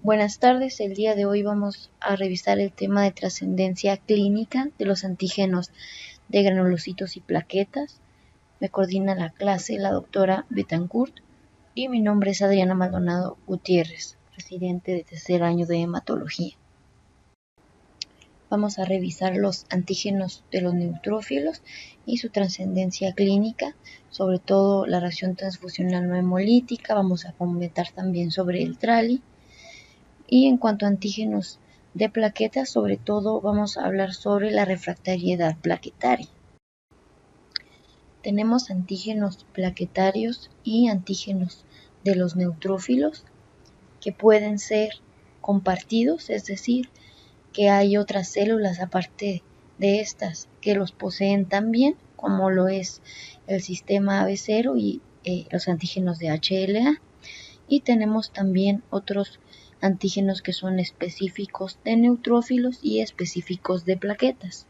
Buenas tardes, el día de hoy vamos a revisar el tema de trascendencia clínica de los antígenos de granulocitos y plaquetas. Me coordina la clase la doctora Betancourt y mi nombre es Adriana Maldonado Gutiérrez, residente de tercer año de hematología. Vamos a revisar los antígenos de los neutrófilos y su trascendencia clínica, sobre todo la reacción transfusional no hemolítica. Vamos a comentar también sobre el TRALI. Y en cuanto a antígenos de plaquetas, sobre todo vamos a hablar sobre la refractariedad plaquetaria. Tenemos antígenos plaquetarios y antígenos de los neutrófilos que pueden ser compartidos, es decir, que hay otras células aparte de estas que los poseen también, como lo es el sistema AB0 y los antígenos de HLA. Y tenemos también otros antígenos que son específicos de neutrófilos y específicos de plaquetas.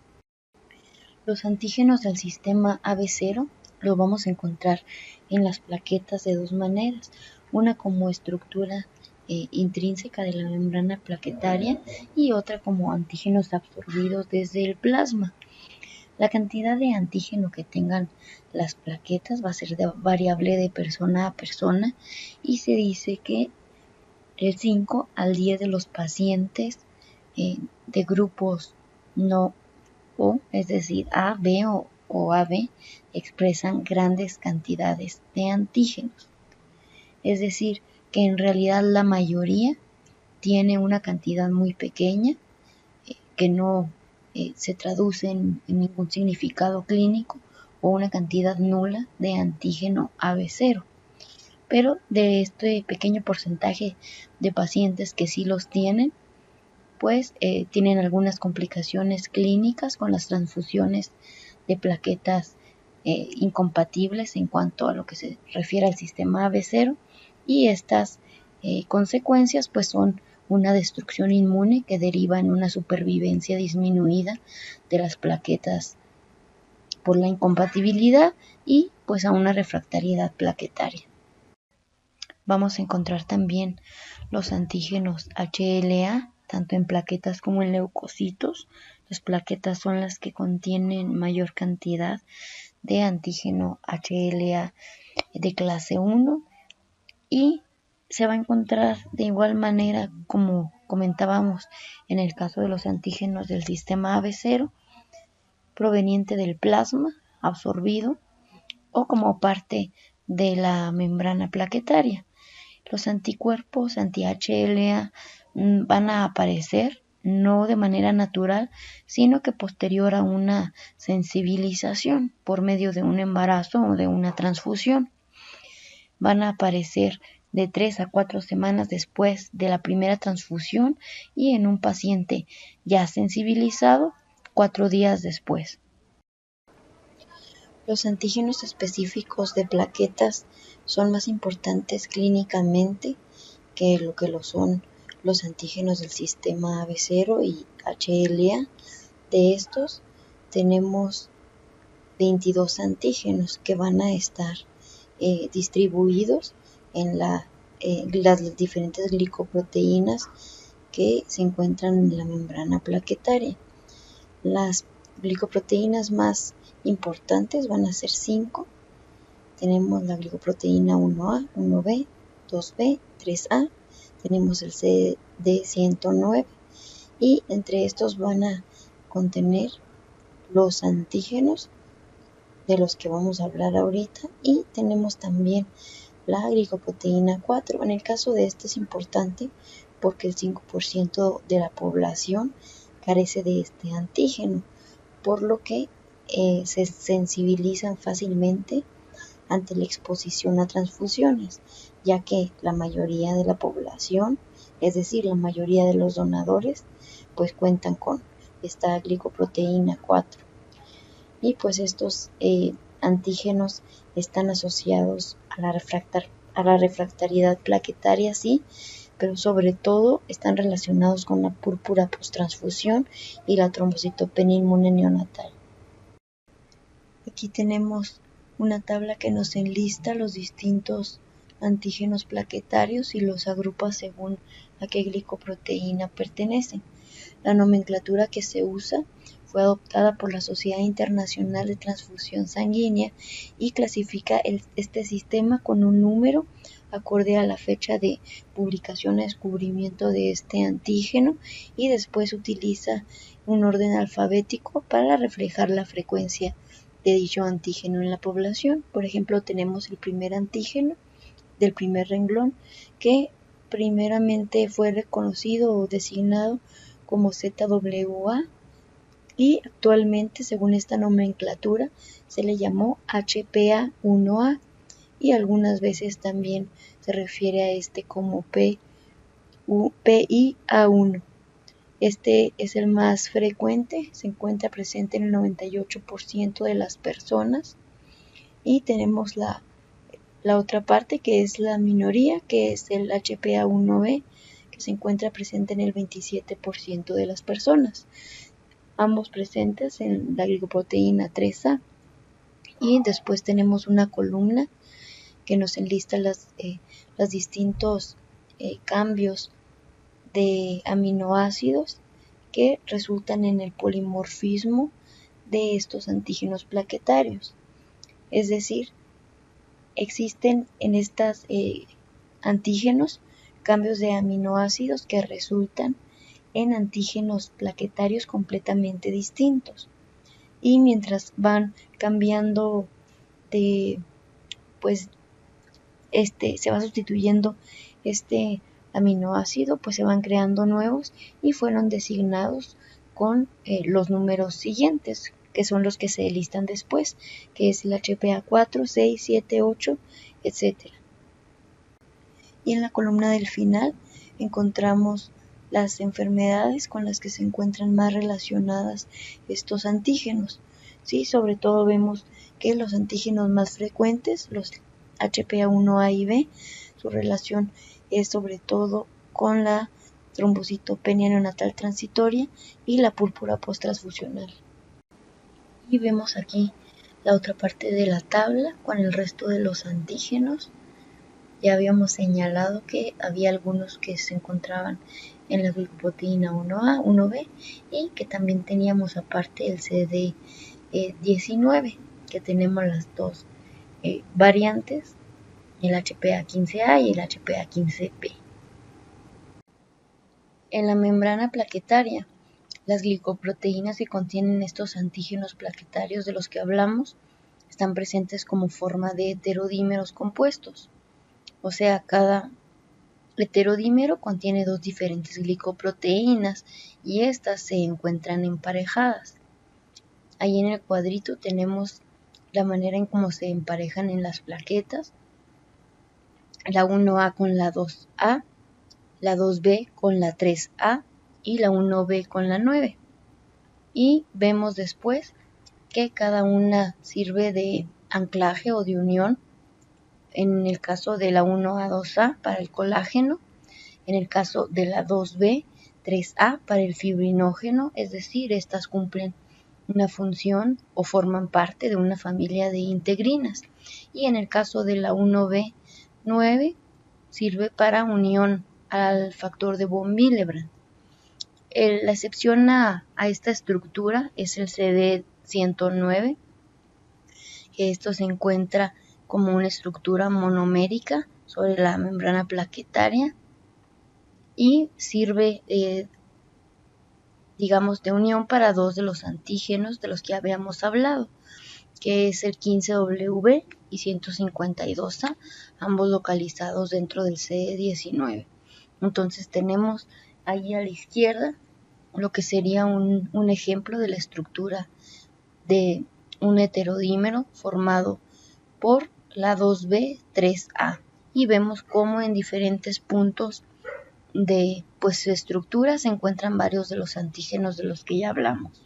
Los antígenos del sistema AB0 los vamos a encontrar en las plaquetas de dos maneras, una como estructura intrínseca de la membrana plaquetaria y otra como antígenos absorbidos desde el plasma. La cantidad de antígeno que tengan las plaquetas va a ser variable de persona a persona y se dice que el 5 al 10 de los pacientes de grupos no O, es decir, A, B o AB, expresan grandes cantidades de antígenos. Es decir, que en realidad la mayoría tiene una cantidad muy pequeña que no se traduce en ningún significado clínico o una cantidad nula de antígeno AB0. Pero de este pequeño porcentaje de pacientes que sí los tienen, pues tienen algunas complicaciones clínicas con las transfusiones de plaquetas incompatibles en cuanto a lo que se refiere al sistema AB0, y estas consecuencias pues son una destrucción inmune que deriva en una supervivencia disminuida de las plaquetas por la incompatibilidad y pues a una refractariedad plaquetaria. Vamos a encontrar también los antígenos HLA, tanto en plaquetas como en leucocitos. Las plaquetas son las que contienen mayor cantidad de antígeno HLA de clase 1 y se va a encontrar de igual manera como comentábamos en el caso de los antígenos del sistema AB0, proveniente del plasma absorbido o como parte de la membrana plaquetaria. Los anticuerpos anti-HLA van a aparecer no de manera natural, sino que posterior a una sensibilización por medio de un embarazo o de una transfusión. Van a aparecer de 3 a 4 semanas después de la primera transfusión y en un paciente ya sensibilizado 4 días después. Los antígenos específicos de plaquetas son más importantes clínicamente que lo son los antígenos del sistema AB0 y HLA. De estos tenemos 22 antígenos que van a estar distribuidos en las diferentes glicoproteínas que se encuentran en la membrana plaquetaria. Las glicoproteínas más importantes van a ser 5. Tenemos la glicoproteína 1A, 1B, 2B, 3A. Tenemos el CD109 y entre estos van a contener los antígenos de los que vamos a hablar ahorita, y tenemos también la glicoproteína 4. En el caso de este es importante porque el 5% de la población carece de este antígeno, por lo que se sensibilizan fácilmente ante la exposición a transfusiones, ya que la mayoría de la población, es decir, la mayoría de los donadores, pues cuentan con esta glicoproteína 4. Y pues estos antígenos están asociados a la refractariedad plaquetaria, sí, pero sobre todo están relacionados con la púrpura posttransfusión y la trombocitopenia inmune neonatal. Aquí tenemos una tabla que nos enlista los distintos antígenos plaquetarios y los agrupa según a qué glicoproteína pertenecen. La nomenclatura que se usa fue adoptada por la Sociedad Internacional de Transfusión Sanguínea y clasifica este sistema con un número acorde a la fecha de publicación y descubrimiento de este antígeno, y después utiliza un orden alfabético para reflejar la frecuencia de dicho antígeno en la población. Por ejemplo, tenemos el primer antígeno del primer renglón, que primeramente fue reconocido o designado como ZWA, y actualmente, según esta nomenclatura, se le llamó HPA1A, y algunas veces también se refiere a este como PIA1. Este es el más frecuente, se encuentra presente en el 98% de las personas, y tenemos la otra parte, que es la minoría, que es el HPA1B, que se encuentra presente en el 27% de las personas, ambos presentes en la glicoproteína 3A. Y después tenemos una columna que nos enlista los distintos cambios de aminoácidos que resultan en el polimorfismo de estos antígenos plaquetarios. Es decir, existen en estos antígenos cambios de aminoácidos que resultan en antígenos plaquetarios completamente distintos. Y mientras van cambiando se va sustituyendo este aminoácido, pues se van creando nuevos y fueron designados con los números siguientes, que son los que se listan después, que es el HPA4, 6, 7, 8, etc. Y en la columna del final encontramos las enfermedades con las que se encuentran más relacionadas estos antígenos. Sí, sobre todo vemos que los antígenos más frecuentes, los HPA1A y B, su relación es sobre todo con la trombocitopenia neonatal transitoria y la púrpura posttransfusional. Y vemos aquí la otra parte de la tabla con el resto de los antígenos. Ya habíamos señalado que había algunos que se encontraban en la glicoproteína 1A, 1B, y que también teníamos aparte el CD19, que tenemos las dos variantes, el HPA15A y el HPA15B. En la membrana plaquetaria, las glicoproteínas que contienen estos antígenos plaquetarios de los que hablamos están presentes como forma de heterodímeros compuestos. O sea, cada heterodímero contiene dos diferentes glicoproteínas y estas se encuentran emparejadas. Ahí en el cuadrito tenemos la manera en cómo se emparejan en las plaquetas: la 1A con la 2A, la 2B con la 3A y la 1B con la 9. Y vemos después que cada una sirve de anclaje o de unión. En el caso de la 1A, 2A para el colágeno, en el caso de la 2B, 3A para el fibrinógeno, es decir, estas cumplen una función o forman parte de una familia de integrinas. Y en el caso de la 1B, 9 sirve para unión al factor de von Willebrand. La excepción a esta estructura es el CD109, que esto se encuentra como una estructura monomérica sobre la membrana plaquetaria y sirve, de unión para dos de los antígenos de los que habíamos hablado, que es el 15W y 152A, ambos localizados dentro del CD19. Entonces tenemos ahí a la izquierda lo que sería un ejemplo de la estructura de un heterodímero formado por la 2B, 3A, y vemos cómo en diferentes puntos de su estructura se encuentran varios de los antígenos de los que ya hablamos.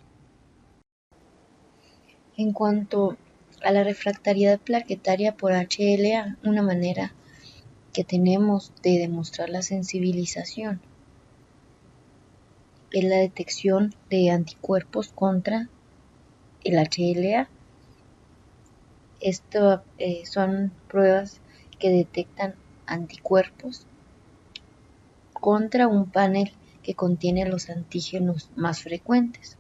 En cuanto a la refractariedad plaquetaria por HLA, una manera que tenemos de demostrar la sensibilización es la detección de anticuerpos contra el HLA. Esto son pruebas que detectan anticuerpos contra un panel que contiene los antígenos más frecuentes.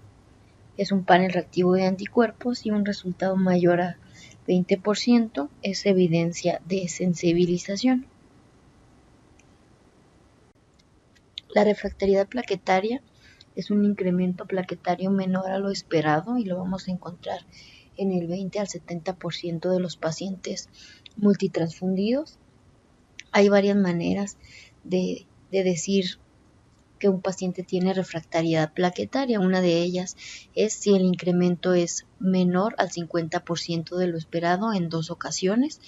Es un panel reactivo de anticuerpos y un resultado mayor a 20% es evidencia de sensibilización. La refractariedad plaquetaria es un incremento plaquetario menor a lo esperado y lo vamos a encontrar en el 20 al 70% de los pacientes multitransfundidos. Hay varias maneras de decir que un paciente tiene refractariedad plaquetaria. Una de ellas es si el incremento es menor al 50% de lo esperado en 2 ocasiones.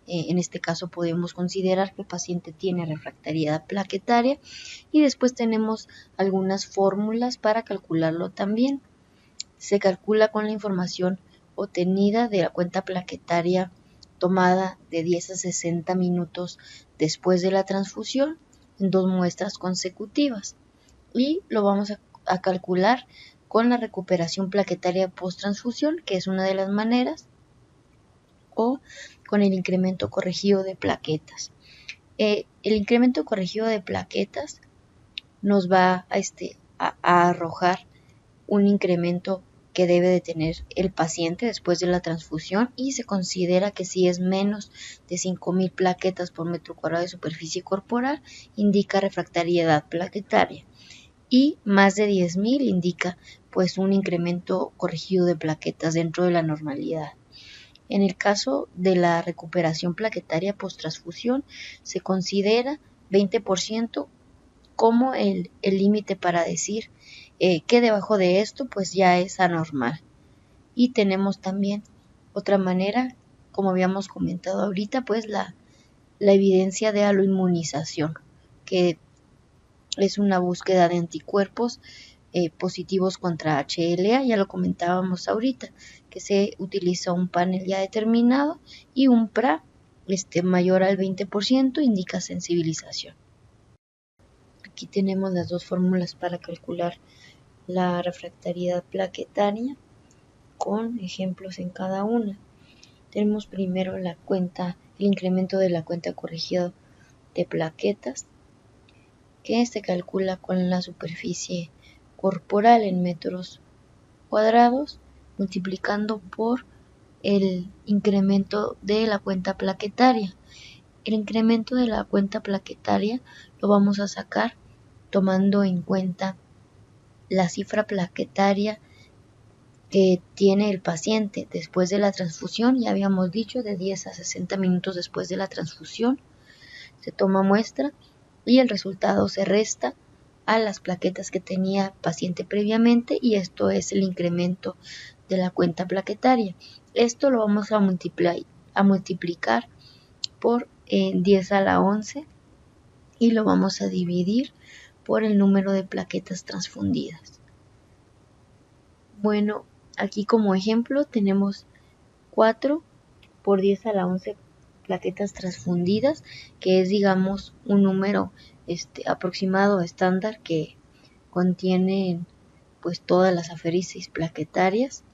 En este caso podemos considerar que el paciente tiene refractariedad plaquetaria y después tenemos algunas fórmulas para calcularlo también. Se calcula con la información obtenida de la cuenta plaquetaria tomada de 10 a 60 minutos después de la transfusión en 2 muestras consecutivas y lo vamos a calcular con la recuperación plaquetaria post-transfusión, que es una de las maneras, o con el incremento corregido de plaquetas. El incremento corregido de plaquetas nos va a arrojar un incremento que debe de tener el paciente después de la transfusión y se considera que si es menos de 5.000 plaquetas por metro cuadrado de superficie corporal indica refractariedad plaquetaria y más de 10.000 indica pues un incremento corregido de plaquetas dentro de la normalidad. En el caso de la recuperación plaquetaria post-transfusión se considera 20% como el límite para decir que debajo de esto pues ya es anormal. Y tenemos también otra manera, como habíamos comentado ahorita, pues la evidencia de aloinmunización, que es una búsqueda de anticuerpos positivos contra HLA, ya lo comentábamos ahorita, que se utiliza un panel ya determinado y un PRA mayor al 20% indica sensibilización. Aquí tenemos las dos fórmulas para calcular la refractariedad plaquetaria con ejemplos en cada una. Tenemos primero el incremento de la cuenta corregida de plaquetas, que se calcula con la superficie corporal en metros cuadrados, multiplicando por el incremento de la cuenta plaquetaria. El incremento de la cuenta plaquetaria lo vamos a sacar tomando en cuenta la cifra plaquetaria que tiene el paciente después de la transfusión. Ya habíamos dicho de 10 a 60 minutos después de la transfusión se toma muestra y el resultado se resta a las plaquetas que tenía el paciente previamente y esto es el incremento de la cuenta plaquetaria. Esto lo vamos a multiplicar por 10 a la 11 y lo vamos a dividir por el número de plaquetas transfundidas. Bueno, aquí como ejemplo tenemos 4 por 10 a la 11 plaquetas transfundidas, que es digamos un número aproximado estándar que contiene pues todas las aféresis plaquetarias,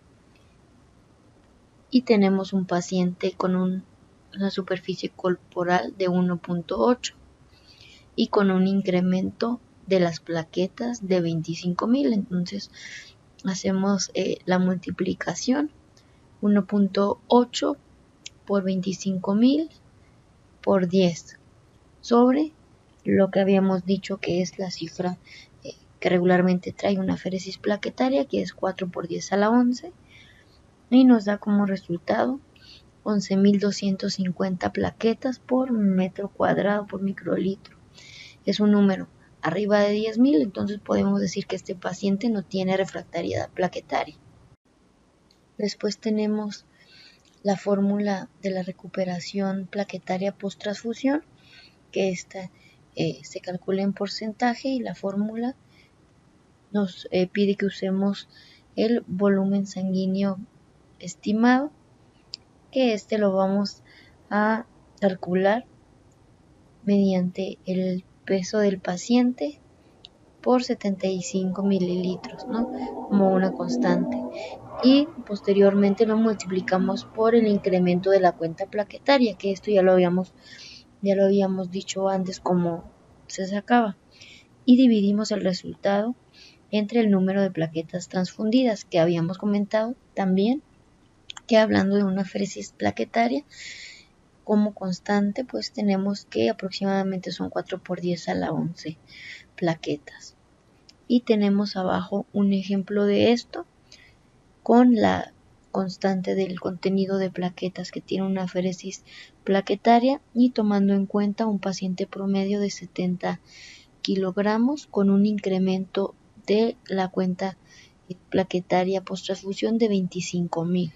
y tenemos un paciente con una superficie corporal de 1.8 y con un incremento de las plaquetas de 25.000. Entonces hacemos la multiplicación 1.8 por 25.000 por 10 sobre lo que habíamos dicho que es la cifra que regularmente trae una aféresis plaquetaria, que es 4 por 10 a la 11, y nos da como resultado 11.250 plaquetas por metro cuadrado por microlitro. Es un número arriba de 10.000, entonces podemos decir que este paciente no tiene refractariedad plaquetaria. Después tenemos la fórmula de la recuperación plaquetaria post-transfusión, que se calcula en porcentaje, y la fórmula nos pide que usemos el volumen sanguíneo estimado, que lo vamos a calcular mediante el peso del paciente por 75 mililitros, ¿no? Como una constante. Y posteriormente lo multiplicamos por el incremento de la cuenta plaquetaria, que esto ya lo habíamos Ya lo habíamos dicho antes cómo se sacaba. Y dividimos el resultado entre el número de plaquetas transfundidas, que habíamos comentado también que hablando de una aféresis plaquetaria como constante, pues tenemos que aproximadamente son 4 por 10 a la 11 plaquetas. Y tenemos abajo un ejemplo de esto con la constante del contenido de plaquetas que tiene una aféresis plaquetaria y tomando en cuenta un paciente promedio de 70 kilogramos con un incremento de la cuenta plaquetaria post-transfusión de 25.000.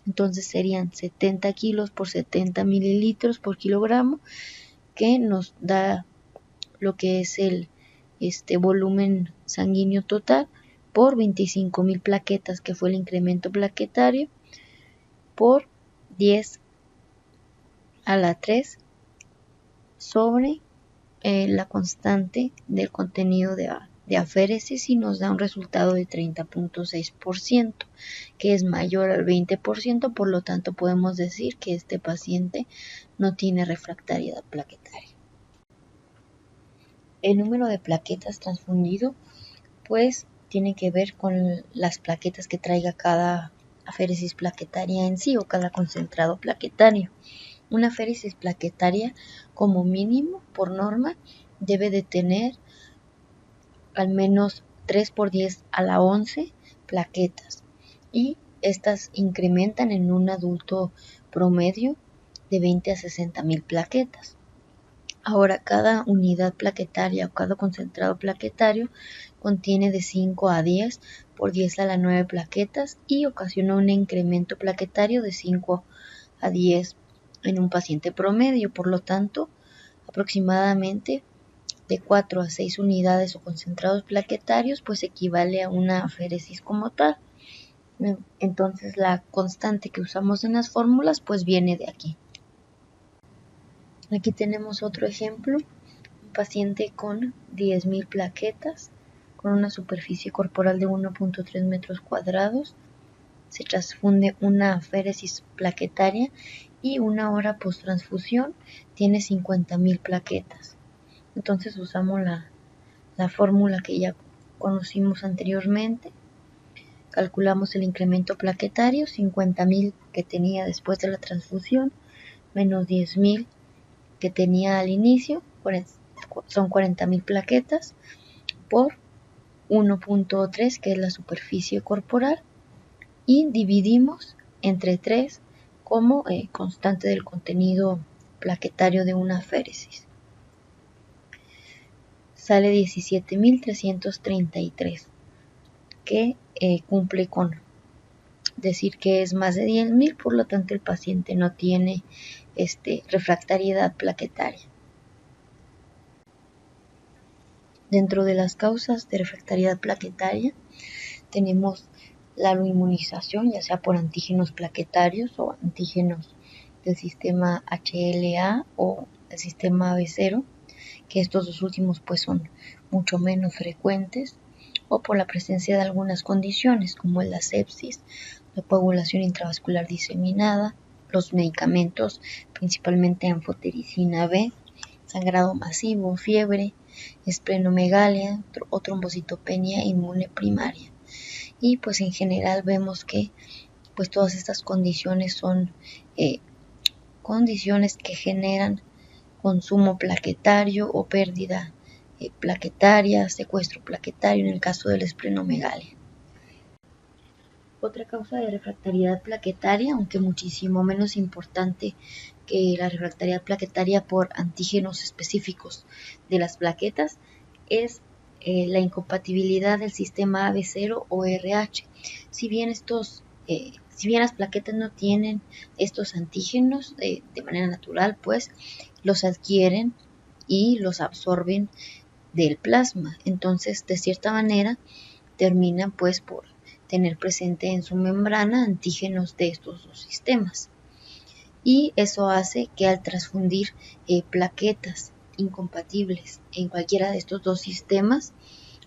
Entonces serían 70 kilos por 70 mililitros por kilogramo, que nos da lo que es el volumen sanguíneo total por 25.000 plaquetas, que fue el incremento plaquetario, por 10 a la 3 sobre la constante del contenido de aféresis y nos da un resultado de 30.6%, que es mayor al 20%, por lo tanto podemos decir que este paciente no tiene refractariedad plaquetaria. El número de plaquetas transfundido pues tiene que ver con las plaquetas que traiga cada aféresis plaquetaria en sí o cada concentrado plaquetario. Una aféresis plaquetaria como mínimo por norma debe de tener al menos 3 por 10 a la 11 plaquetas y estas incrementan en un adulto promedio de 20 a 60.000 plaquetas. Ahora, cada unidad plaquetaria o cada concentrado plaquetario contiene de 5 a 10 por 10 a la 9 plaquetas y ocasiona un incremento plaquetario de 5 a 10 en un paciente promedio. Por lo tanto, aproximadamente de 4 a 6 unidades o concentrados plaquetarios, pues equivale a una aféresis como tal. Entonces, la constante que usamos en las fórmulas, pues viene de aquí. Aquí tenemos otro ejemplo, un paciente con 10.000 plaquetas, con una superficie corporal de 1.3 metros cuadrados. Se transfunde una aféresis plaquetaria y una hora post-transfusión tiene 50.000 plaquetas. Entonces usamos la fórmula que ya conocimos anteriormente. Calculamos el incremento plaquetario, 50.000 que tenía después de la transfusión, menos 10.000 que tenía al inicio, son 40.000 plaquetas, por 1.3 que es la superficie corporal, y dividimos entre 3 como constante del contenido plaquetario de una aféresis. Sale 17.333, que cumple con decir que es más de 10.000, por lo tanto el paciente no tiene refractariedad plaquetaria. Dentro de las causas de refractariedad plaquetaria tenemos la inmunización, ya sea por antígenos plaquetarios o antígenos del sistema HLA o el sistema AB0, que estos dos últimos pues son mucho menos frecuentes, o por la presencia de algunas condiciones como la sepsis, la coagulación intravascular diseminada, los medicamentos, principalmente anfotericina B, sangrado masivo, fiebre, esplenomegalia o trombocitopenia inmune primaria. Y pues en general vemos que pues todas estas condiciones son condiciones que generan consumo plaquetario o pérdida plaquetaria, secuestro plaquetario en el caso de la esplenomegalia. Otra causa de refractariedad plaquetaria, aunque muchísimo menos importante que la refractariedad plaquetaria por antígenos específicos de las plaquetas, es la incompatibilidad del sistema AB0 o RH. Si bien las plaquetas no tienen estos antígenos de manera natural, pues los adquieren y los absorben del plasma. Entonces, de cierta manera, terminan pues por tener presente en su membrana antígenos de estos dos sistemas. Y eso hace que al transfundir plaquetas incompatibles en cualquiera de estos dos sistemas,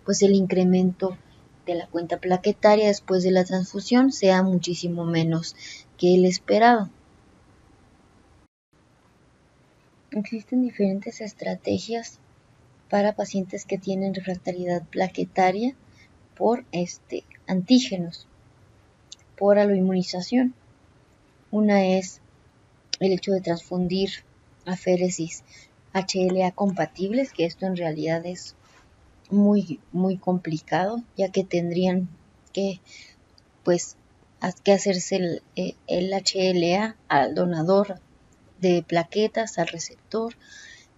pues el incremento de la cuenta plaquetaria después de la transfusión sea muchísimo menos que el esperado. Existen diferentes estrategias para pacientes que tienen refractariedad plaquetaria por antígenos, por aloinmunización. Una es el hecho de transfundir aféresis HLA compatibles, que esto en realidad es muy complicado, ya que tendrían que hacerse el HLA al donador de plaquetas, al receptor,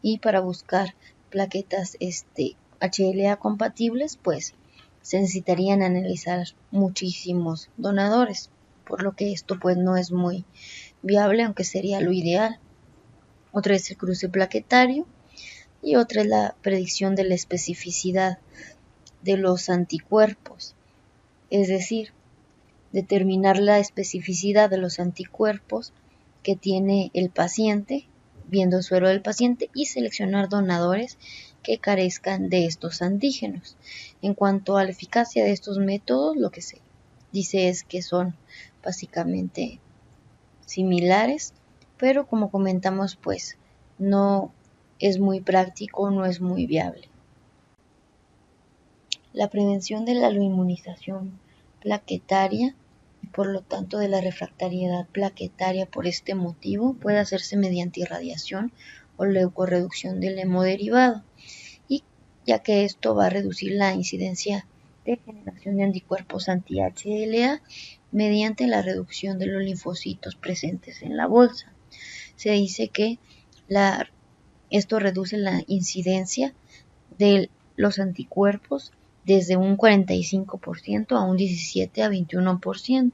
y para buscar plaquetas HLA compatibles, pues se necesitarían analizar muchísimos donadores, por lo que esto pues no es muy viable, aunque sería lo ideal. Otra es el cruce plaquetario y otra es la predicción de la especificidad de los anticuerpos, es decir, determinar la especificidad de los anticuerpos que tiene el paciente, viendo el suero del paciente, y seleccionar donadores que carezcan de estos antígenos. En cuanto a la eficacia de estos métodos, lo que se dice es que son básicamente similares, pero como comentamos, pues no es muy práctico, no es muy viable. La prevención de la aloinmunización plaquetaria y por lo tanto de la refractariedad plaquetaria por este motivo puede hacerse mediante irradiación o leucorreducción del hemoderivado, y ya que esto va a reducir la incidencia de generación de anticuerpos anti-HLA mediante la reducción de los linfocitos presentes en la bolsa. Se dice que esto reduce la incidencia de los anticuerpos desde un 45% a un 17 a 21%,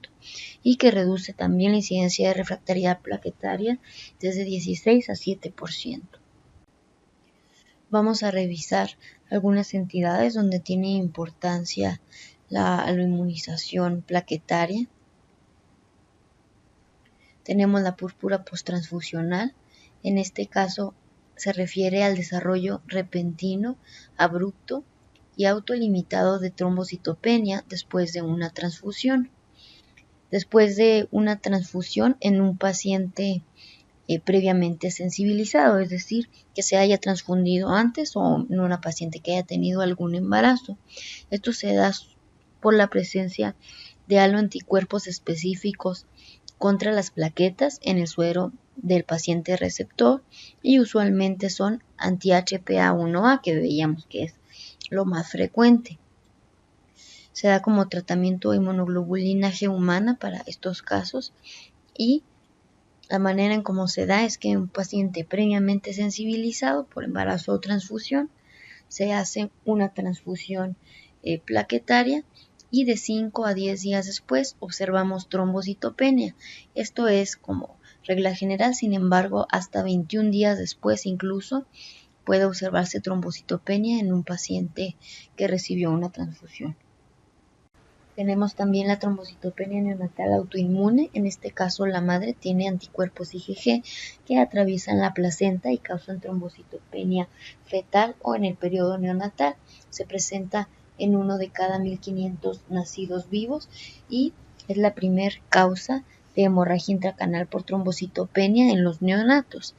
y que reduce también la incidencia de refractariedad plaquetaria desde 16 a 7%. Vamos a revisar algunas entidades donde tiene importancia la aloinmunización plaquetaria. Tenemos la púrpura posttransfusional. En este caso se refiere al desarrollo repentino, abrupto y autolimitado de trombocitopenia después de una transfusión. Después de una transfusión en un paciente previamente sensibilizado, es decir, que se haya transfundido antes o en una paciente que haya tenido algún embarazo. Esto se da por la presencia de aloanticuerpos específicos contra las plaquetas en el suero del paciente receptor, y usualmente son anti-HPA1A, que veíamos que es lo más frecuente. Se da como tratamiento de inmunoglobulina G humana para estos casos, y la manera en cómo se da es que en un paciente previamente sensibilizado por embarazo o transfusión se hace una transfusión plaquetaria, y de 5 a 10 días después observamos trombocitopenia. Esto es como regla general, sin embargo, hasta 21 días después incluso puede observarse trombocitopenia en un paciente que recibió una transfusión. Tenemos también la trombocitopenia neonatal autoinmune. En este caso, la madre tiene anticuerpos IgG que atraviesan la placenta y causan trombocitopenia fetal o en el periodo neonatal. Se presenta en 1 de cada 1500 nacidos vivos y es la primer causa de hemorragia intracanal por trombocitopenia en los neonatos.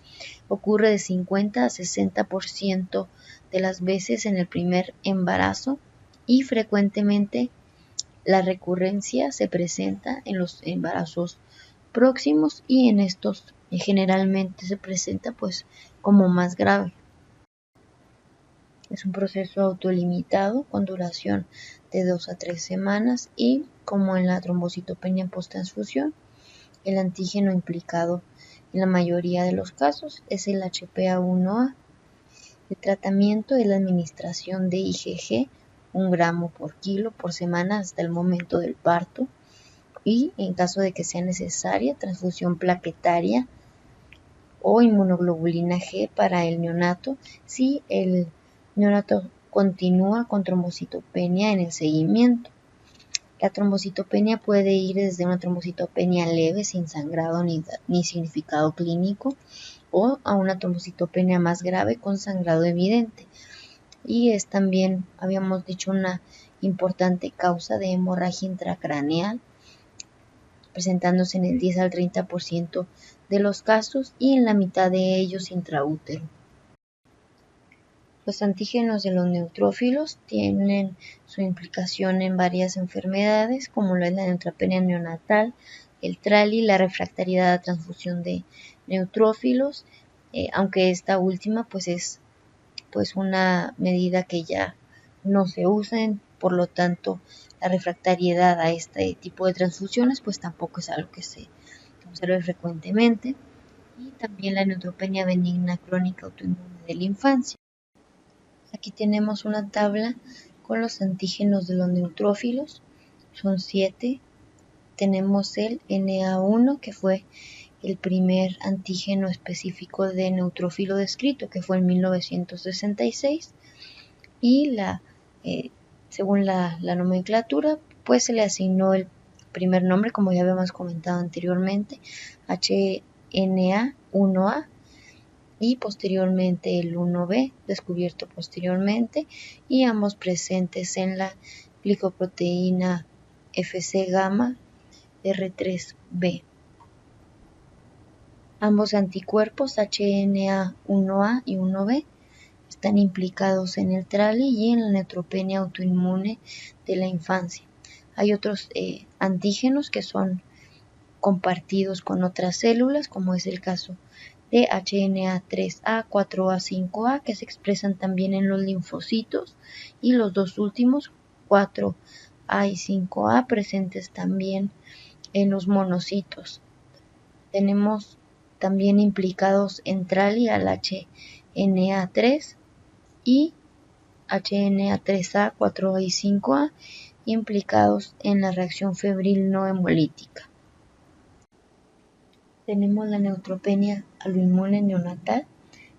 Ocurre de 50 a 60% de las veces en el primer embarazo, y frecuentemente la recurrencia se presenta en los embarazos próximos, y en estos generalmente se presenta pues como más grave. Es un proceso autolimitado con duración de 2 a 3 semanas, y como en la trombocitopenia posttransfusión, el antígeno implicado en la mayoría de los casos es el HPA1A. El tratamiento es la administración de IgG 1 gramo por kilo por semana hasta el momento del parto, y en caso de que sea necesaria, transfusión plaquetaria o inmunoglobulina G para el neonato si el neonato continúa con trombocitopenia en el seguimiento. La trombocitopenia puede ir desde una trombocitopenia leve sin sangrado ni significado clínico, o a una trombocitopenia más grave con sangrado evidente, y es también, habíamos dicho, una importante causa de hemorragia intracraneal, presentándose en el 10 al 30% de los casos y en la mitad de ellos intraútero. Los antígenos de los neutrófilos tienen su implicación en varias enfermedades, como lo es la neutropenia neonatal, el TRALI, la refractariedad a transfusión de neutrófilos, aunque esta última pues es pues una medida que ya no se usa, por lo tanto la refractariedad a este tipo de transfusiones pues tampoco es algo que se observe frecuentemente, y también la neutropenia benigna crónica autoinmune de la infancia. Aquí tenemos una tabla con los antígenos de los neutrófilos, son 7. Tenemos el NA1, que fue el primer antígeno específico de neutrófilo descrito, que fue en 1966, y según la nomenclatura, pues se le asignó el primer nombre, como ya habíamos comentado anteriormente, HNA1A, y posteriormente el 1B, descubierto posteriormente, y ambos presentes en la glicoproteína Fc gamma R3B. Ambos anticuerpos HNA1A y 1B están implicados en el TRALI y en la neutropenia autoinmune de la infancia. Hay otros antígenos que son compartidos con otras células, como es el caso de HNA3A, 4A, 5A, que se expresan también en los linfocitos, y los dos últimos, 4A y 5A, presentes también en los monocitos. Tenemos también implicados en TRALI al HNA3 y HNA3A, 4A y 5A, implicados en la reacción febril no hemolítica. Tenemos la neutropenia autoinmune neonatal,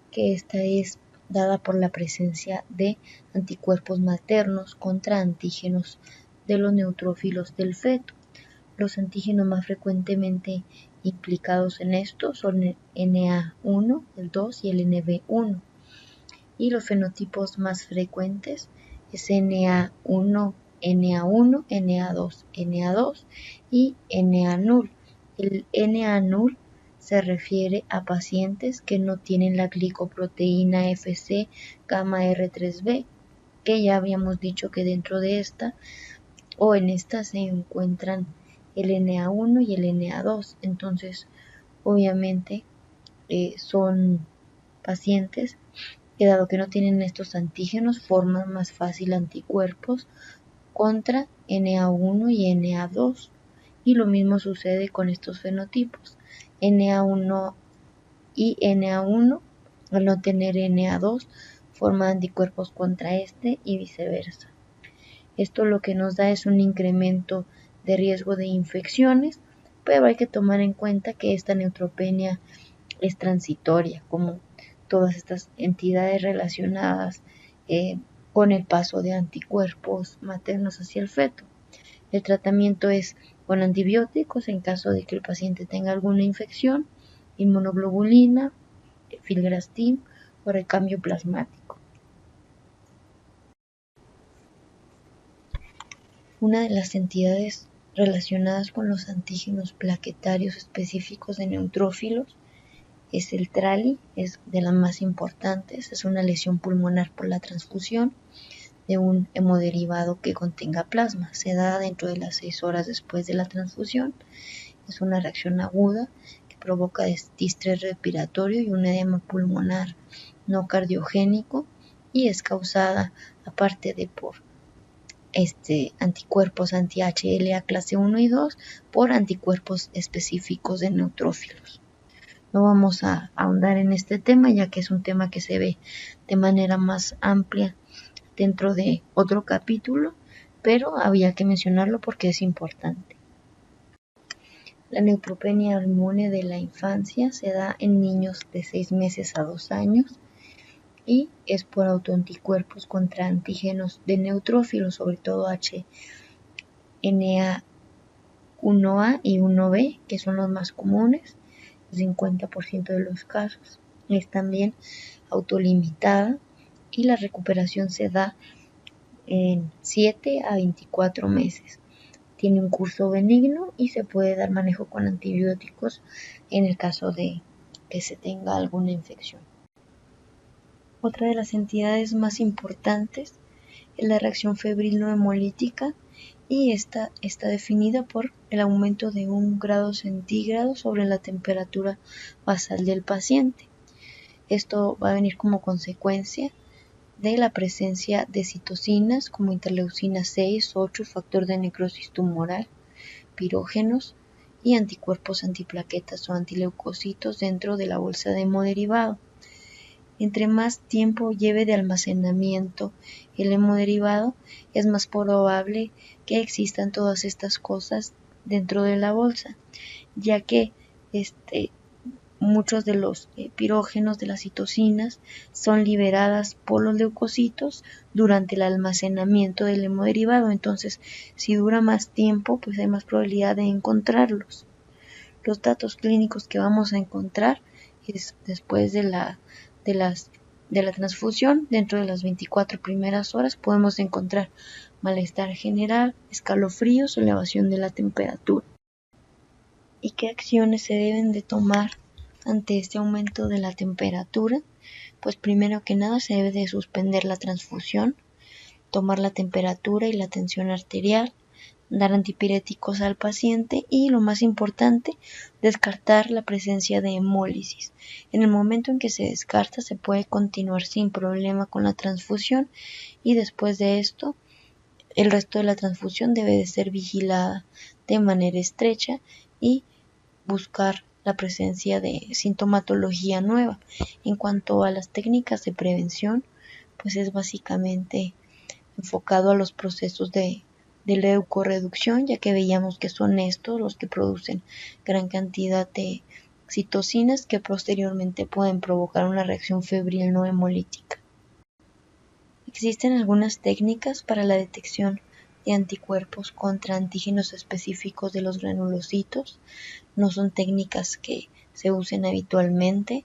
que esta es dada por la presencia de anticuerpos maternos contra antígenos de los neutrófilos del feto. Los antígenos más frecuentemente implicados en esto son el NA1, el 2 y el NB1. Y los fenotipos más frecuentes es NA1, NA1, NA2, NA2 y NA null. El NA null se refiere a pacientes que no tienen la glicoproteína Fc gamma R3B, que ya habíamos dicho que dentro de esta o en esta se encuentran el NA1 y el NA2. Entonces, obviamente, son pacientes que, dado que no tienen estos antígenos, forman más fácil anticuerpos contra NA1 y NA2. Y lo mismo sucede con estos fenotipos. NA1 y NA1, al no tener NA2, forman anticuerpos contra este y viceversa. Esto lo que nos da es un incremento de riesgo de infecciones, pero hay que tomar en cuenta que esta neutropenia es transitoria, como todas estas entidades relacionadas con el paso de anticuerpos maternos hacia el feto. El tratamiento es con antibióticos en caso de que el paciente tenga alguna infección, inmunoglobulina, filgrastim o recambio plasmático. Una de las entidades relacionadas con los antígenos plaquetarios específicos de neutrófilos es el TRALI, es de las más importantes, es una lesión pulmonar por la transfusión de un hemodiderivado que contenga plasma. Se da dentro de las 6 horas después de la transfusión. Es una reacción aguda que provoca distrés respiratorio y un edema pulmonar no cardiogénico, y es causada, aparte de por anticuerpos anti-HLA clase 1 y 2, por anticuerpos específicos de neutrófilos. No vamos a ahondar en este tema, ya que es un tema que se ve de manera más amplia dentro de otro capítulo, pero había que mencionarlo porque es importante. La neutropenia inmune de la infancia se da en niños de 6 meses a 2 años y es por autoanticuerpos contra antígenos de neutrófilos, sobre todo HNA1A y 1B, que son los más comunes, el 50% de los casos. Es también autolimitada y la recuperación se da en 7 a 24 meses. tiene un curso benigno y se puede dar manejo con antibióticos en el caso de que se tenga alguna infección. Otra de las entidades más importantes es la reacción febril no hemolítica, y esta está definida por el aumento de 1 grado centígrado sobre la temperatura basal del paciente. Esto va a venir como consecuencia de la presencia de citocinas como interleucina 6, 8, factor de necrosis tumoral, pirógenos y anticuerpos antiplaquetas o antileucocitos dentro de la bolsa de hemodiderivado. Entre más tiempo lleve de almacenamiento el hemodiderivado, es más probable que existan todas estas cosas dentro de la bolsa, ya que muchos de los pirógenos de las citocinas son liberadas por los leucocitos durante el almacenamiento del hemodiderivado. Entonces, si dura más tiempo, pues hay más probabilidad de encontrarlos. Los datos clínicos que vamos a encontrar es después de la transfusión. Dentro de las 24 primeras horas podemos encontrar malestar general, escalofríos, elevación de la temperatura. ¿Y qué acciones se deben de tomar ante este aumento de la temperatura? Pues primero que nada se debe de suspender la transfusión, tomar la temperatura y la tensión arterial, dar antipiréticos al paciente y, lo más importante, descartar la presencia de hemólisis. En el momento en que se descarta, se puede continuar sin problema con la transfusión, y después de esto el resto de la transfusión debe de ser vigilada de manera estrecha y buscar la presencia de sintomatología nueva. En cuanto a las técnicas de prevención, pues es básicamente enfocado a los procesos de leucorreducción, ya que veíamos que son estos los que producen gran cantidad de citocinas que posteriormente pueden provocar una reacción febril no hemolítica. Existen algunas técnicas para la detección de anticuerpos contra antígenos específicos de los granulocitos. No son técnicas que se usen habitualmente,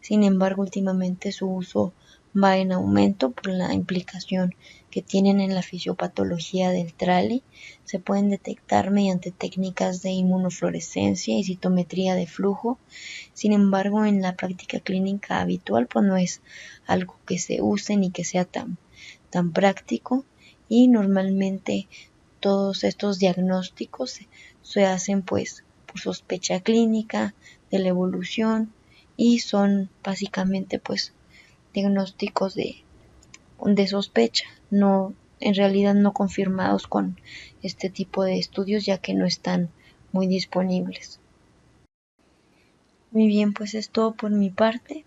sin embargo últimamente su uso va en aumento por la implicación que tienen en la fisiopatología del TRALI. Se pueden detectar mediante técnicas de inmunofluorescencia y citometría de flujo. Sin embargo, en la práctica clínica habitual, pues no es algo que se use ni que sea tan práctico, y normalmente todos estos diagnósticos se hacen pues por sospecha clínica de la evolución, y son básicamente pues diagnósticos de sospecha, en realidad no confirmados con este tipo de estudios, ya que no están muy disponibles. Muy bien, pues es todo por mi parte.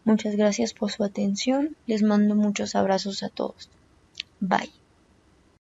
Muchas gracias por su atención. Les mando muchos abrazos a todos. Bye.